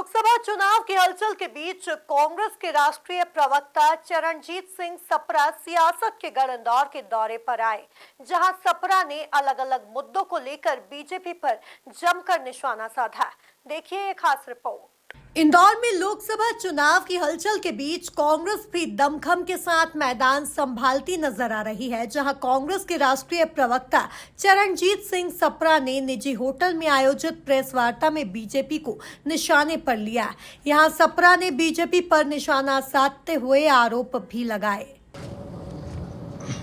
लोकसभा चुनाव की हलचल के बीच कांग्रेस के राष्ट्रीय प्रवक्ता चरणजीत सिंह सप्रा सियासत के गढ़ के दौरे पर आए, जहां सप्रा ने अलग अलग मुद्दों को लेकर बीजेपी पर जमकर निशाना साधा। देखिए एक खास रिपोर्ट। इंदौर में लोकसभा चुनाव की हलचल के बीच कांग्रेस भी दमखम के साथ मैदान संभालती नजर आ रही है, जहां कांग्रेस के राष्ट्रीय प्रवक्ता चरणजीत सिंह सप्रा ने निजी होटल में आयोजित प्रेस वार्ता में बीजेपी को निशाने पर लिया। यहां सप्रा ने बीजेपी पर निशाना साधते हुए आरोप भी लगाए।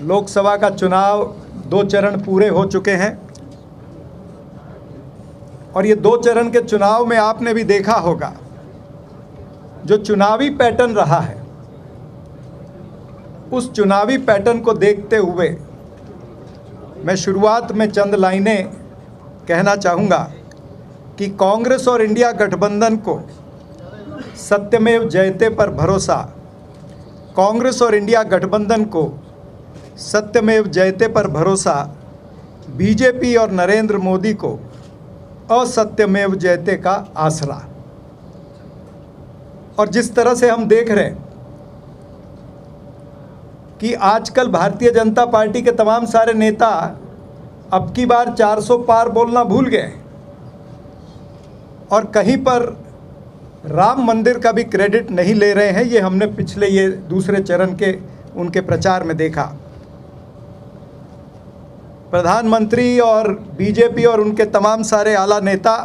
लोकसभा का चुनाव 2 चरण पूरे हो चुके हैं और ये 2 चरण के चुनाव में आपने भी देखा होगा जो चुनावी पैटर्न रहा है, उस चुनावी पैटर्न को देखते हुए मैं शुरुआत में चंद लाइनें कहना चाहूँगा कि कांग्रेस और इंडिया गठबंधन को सत्यमेव जयते पर भरोसा, कांग्रेस और इंडिया गठबंधन को सत्यमेव जयते पर भरोसा, बीजेपी और नरेंद्र मोदी को असत्यमेव जयते का आसरा। और जिस तरह से हम देख रहे हैं कि आजकल भारतीय जनता पार्टी के तमाम सारे नेता अब की बार 400 पार बोलना भूल गए और कहीं पर राम मंदिर का भी क्रेडिट नहीं ले रहे हैं। ये हमने पिछले ये दूसरे चरण के उनके प्रचार में देखा। प्रधानमंत्री और बीजेपी और उनके तमाम सारे आला नेता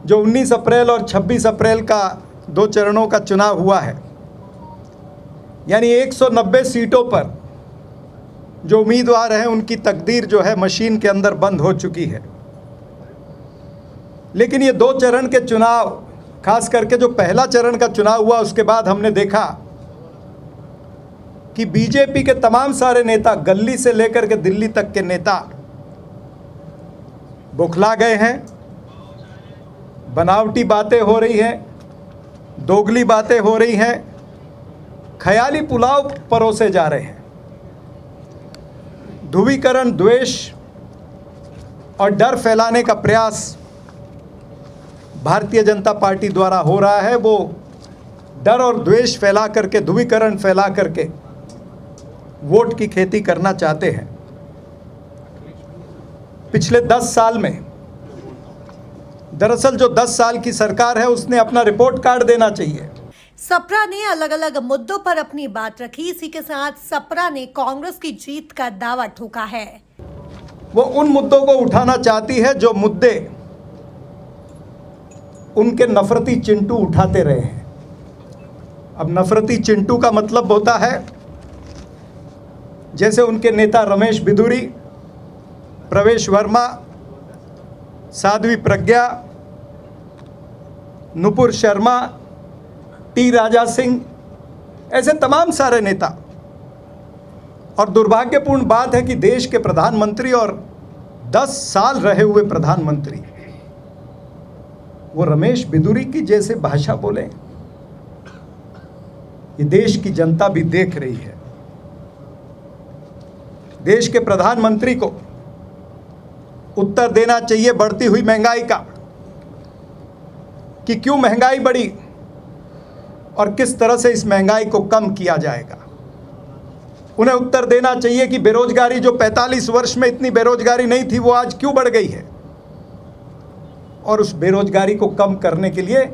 जो 19 अप्रैल और 26 अप्रैल का 2 चरणों का चुनाव हुआ है, यानी 190 सीटों पर जो उम्मीदवार हैं उनकी तकदीर जो है मशीन के अंदर बंद हो चुकी है। लेकिन ये 2 चरण के चुनाव, खास करके जो पहला चरण का चुनाव हुआ, उसके बाद हमने देखा कि बीजेपी के तमाम सारे नेता, गली से लेकर के दिल्ली तक के नेता बौखला गए हैं। बनावटी बातें हो रही हैं, दोगली बातें हो रही हैं, ख्याली पुलाव परोसे जा रहे हैं। ध्रुवीकरण, द्वेष और डर फैलाने का प्रयास भारतीय जनता पार्टी द्वारा हो रहा है। वो डर और द्वेष फैला करके, ध्रुवीकरण फैला करके वोट की खेती करना चाहते हैं। पिछले 10 साल में, दरअसल जो 10 साल की सरकार है उसने अपना रिपोर्ट कार्ड देना चाहिए। सप्रा ने अलग अलग मुद्दों पर अपनी बात रखी। इसी के साथ सप्रा ने कांग्रेस की जीत का दावा ठोका है। वो उन मुद्दों को उठाना चाहती है जो मुद्दे उनके नफरती चिंटू उठाते रहे हैं। अब नफरती चिंटू का मतलब होता है जैसे उनके नेता रमेश बिधूरी, प्रवेश वर्मा, साध्वी प्रज्ञा, नुपुर शर्मा, टी राजा सिंह, ऐसे तमाम सारे नेता। और दुर्भाग्यपूर्ण बात है कि देश के प्रधानमंत्री और 10 साल रहे हुए प्रधानमंत्री वो रमेश बिधूरी की जैसे भाषा बोले। ये देश की जनता भी देख रही है। देश के प्रधानमंत्री को उत्तर देना चाहिए बढ़ती हुई महंगाई का, कि क्यों महंगाई बढ़ी और किस तरह से इस महंगाई को कम किया जाएगा। उन्हें उत्तर देना चाहिए कि बेरोजगारी, जो 45 वर्ष में इतनी बेरोजगारी नहीं थी, वो आज क्यों बढ़ गई है, और उस बेरोजगारी को कम करने के लिए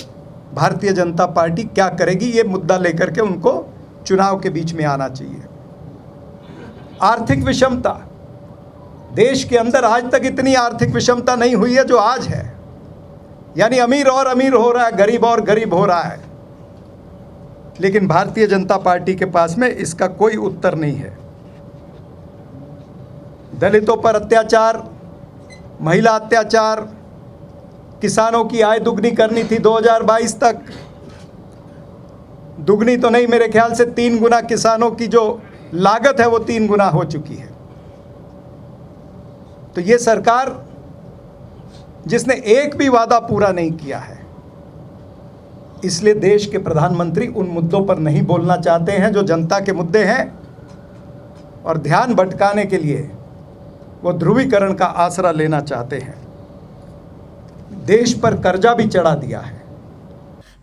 भारतीय जनता पार्टी क्या करेगी, ये मुद्दा लेकर के उनको चुनाव के बीच में आना चाहिए। आर्थिक विषमता, देश के अंदर आज तक इतनी आर्थिक विषमता नहीं हुई है जो आज है। यानी अमीर और अमीर हो रहा है, गरीब और गरीब हो रहा है। लेकिन भारतीय जनता पार्टी के पास में इसका कोई उत्तर नहीं है। दलितों पर अत्याचार, महिला अत्याचार, किसानों की आय दुगनी करनी थी 2022 तक। दुगनी तो नहीं, मेरे ख्याल से 3 गुना किसानों की जो लागत है वो 3 गुना हो चुकी है। तो ये सरकार जिसने एक भी वादा पूरा नहीं किया है, इसलिए देश के प्रधानमंत्री उन मुद्दों पर नहीं बोलना चाहते हैं जो जनता के मुद्दे हैं, और ध्यान भटकाने के लिए वो ध्रुवीकरण का आसरा लेना चाहते हैं। देश पर कर्जा भी चढ़ा दिया है।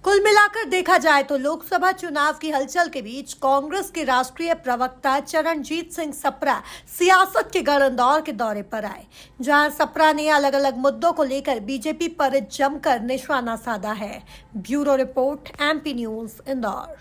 कुल मिलाकर देखा जाए तो लोकसभा चुनाव की हलचल के बीच कांग्रेस के राष्ट्रीय प्रवक्ता चरणजीत सिंह सप्रा सियासत के गढ़ इंदौर के दौरे पर आए, जहां सप्रा ने अलग अलग मुद्दों को लेकर बीजेपी पर जमकर निशाना साधा है। Bureau report, MP news, Indore.